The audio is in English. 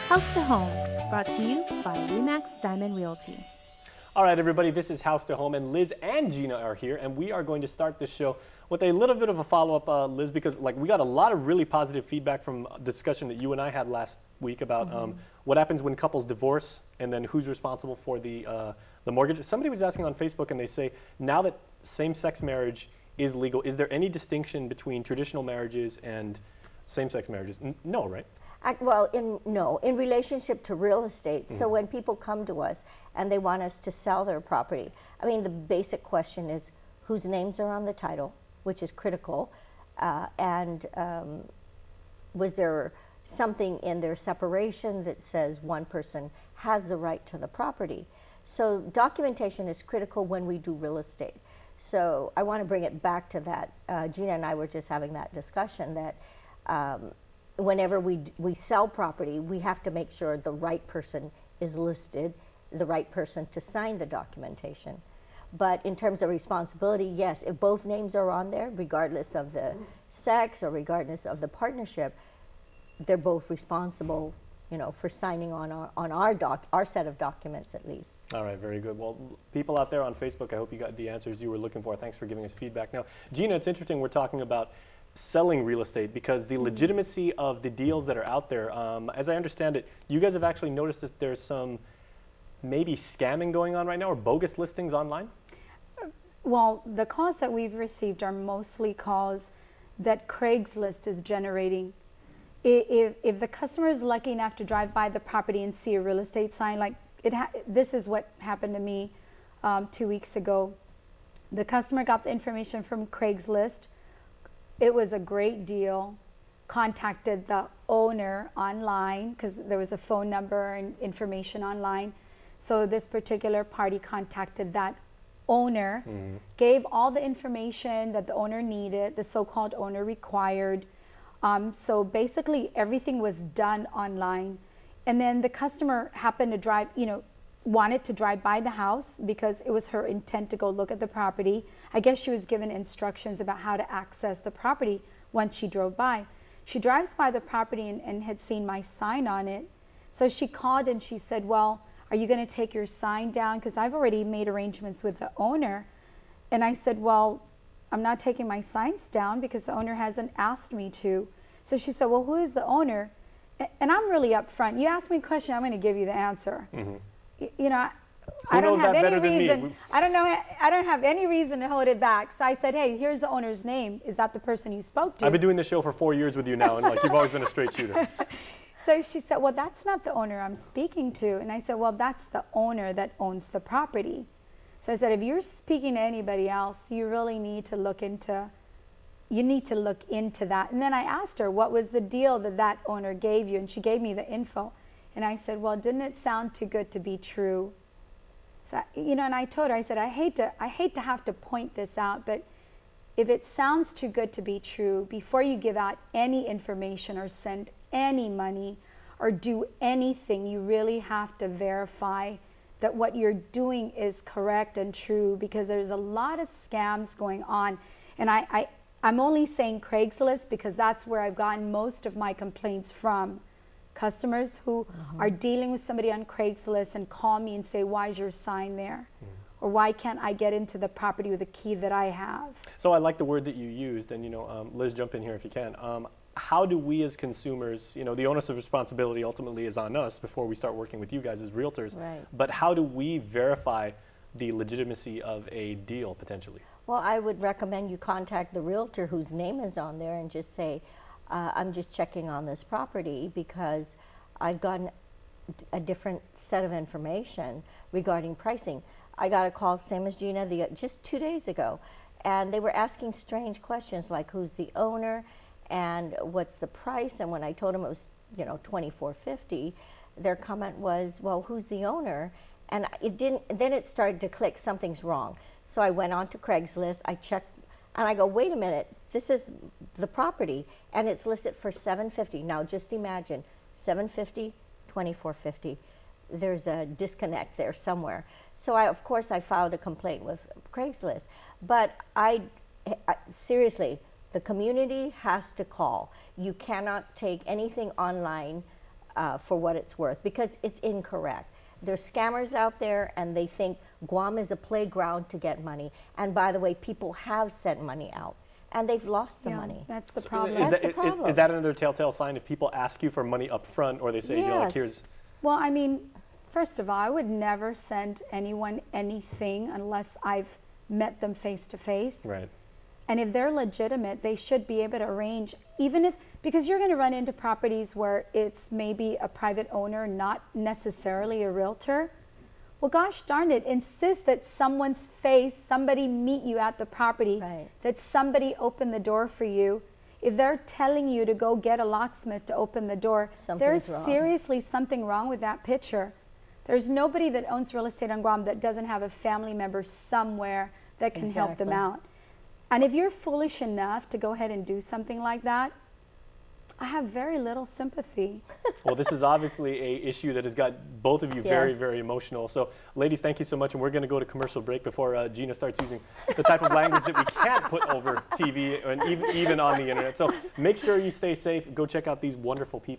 House to Home, brought to you by Remax Diamond Realty. All right, everybody, this is House to Home, and Liz and Gina are here, and we are going to start this show with a little bit of a follow-up, Liz, because we got a lot of really positive feedback from a discussion that you and I had last week about what happens when couples divorce, and then who's responsible for the mortgage. Somebody was asking on Facebook, and they say, now that same-sex marriage is legal, is there any distinction between traditional marriages and same-sex marriages? No, right? In relationship to real estate. So when people come to us and they want us to sell their property, I mean, the basic question is whose names are on the title, which is critical, and was there something in their separation that says one person has the right to the property? So documentation is critical when we do real estate. So I want to bring it back to that. Gina and I were just having that discussion that whenever we sell property, we have to make sure the right person is listed, the right person to sign the documentation. But in terms of responsibility, yes, if both names are on there, regardless of the sex or regardless of the partnership, they're both responsible, you know, for signing on our set of documents at least. All right, very good. Well, people out there on Facebook, I hope you got the answers you were looking for. Thanks for giving us feedback. Now, Gina, it's interesting we're talking about selling real estate because the legitimacy of the deals that are out there, as I understand it, you guys have actually noticed that there's some maybe scamming going on right now or bogus listings online? Well, the calls that we've received are mostly calls that Craigslist is generating. If the customer is lucky enough to drive by the property and see a real estate sign, like this is what happened to me 2 weeks ago. The customer got the information from Craigslist. It was a great deal, contacted the owner online because there was a phone number and information online. So this particular party contacted that owner, gave all the information that the owner needed, the so-called owner required. So basically everything was done online. And then the customer happened to drive, wanted to drive by the house because it was her intent to go look at the property. I guess she was given instructions about how to access the property once she drove by. She drives by the property and had seen my sign on it. So she called and she said, well, are you going to take your sign down? Because I've already made arrangements with the owner. And I said, well, I'm not taking my signs down because the owner hasn't asked me to. So she said, well, who is the owner? And I'm really upfront. You ask me a question, I'm going to give you the answer. I don't have any reason. I don't have any reason to hold it back. So I said, hey, here's the owner's name. Is that the person you spoke to? I've been doing this show for 4 years with you now, and you've always been a straight shooter. So she said, well, that's not the owner I'm speaking to. And I said, well, that's the owner that owns the property. So I said, if you're speaking to anybody else, you really need to look into that. And then I asked her, what was the deal that owner gave you? And she gave me the info. And I said, well, didn't it sound too good to be true? So, and I told her, I said, I hate to have to point this out, but if it sounds too good to be true, before you give out any information or send any money or do anything, you really have to verify that what you're doing is correct and true, because there's a lot of scams going on. And I'm only saying Craigslist because that's where I've gotten most of my complaints from. Customers who are dealing with somebody on Craigslist and call me and say, why is your sign there? Or why can't I get into the property with a key that I have? So I like the word that you used, and Liz, jump in here if you can. How do we as consumers, the onus of responsibility ultimately is on us before we start working with you guys as realtors, right. But how do we verify the legitimacy of a deal potentially? Well, I would recommend you contact the realtor whose name is on there and just say, I'm just checking on this property because I've gotten a different set of information regarding pricing. I got a call, same as Gina, just 2 days ago, and they were asking strange questions like who's the owner and what's the price. And when I told them it was, $24.50, their comment was, well, who's the owner? And it didn't. Then it started to click, something's wrong. So I went on to Craigslist. I checked, and I go, wait a minute, this is the property, and it's listed for $750. Now just imagine, $750, $24.50. There's a disconnect there somewhere. So of course I filed a complaint with Craigslist. But seriously, the community has to call. You cannot take anything online for what it's worth, because it's incorrect. There's scammers out there, and they think Guam is a playground to get money. And by the way, people have sent money out, and they've lost the Yeah, money. that's the So problem. Is That's that, the problem. is that another telltale sign if people ask you for money up front, or they say, you know, like, Yes. here's, Well, I mean, first of all, I would never send anyone anything unless I've met them face to face. right. And if they're legitimate, they should be able to arrange, even if, because you're going to run into properties where it's maybe a private owner, not necessarily a realtor. Well, gosh darn it, insist that someone's face, somebody meet you at the property, Right. that somebody open the door for you. If they're telling you to go get a locksmith to open the door, Something's there's wrong. seriously something wrong with that picture. There's nobody that owns real estate on Guam that doesn't have a family member somewhere that can help them Exactly. out. And if you're foolish enough to go ahead and do something like that, I have very little sympathy. Well, this is obviously a issue that has got both of you very, Yes. very emotional. So, ladies, thank you so much. And we're going to go to commercial break before Gina starts using the type of language that we can't put over TV and even on the internet. So make sure you stay safe. Go check out these wonderful people.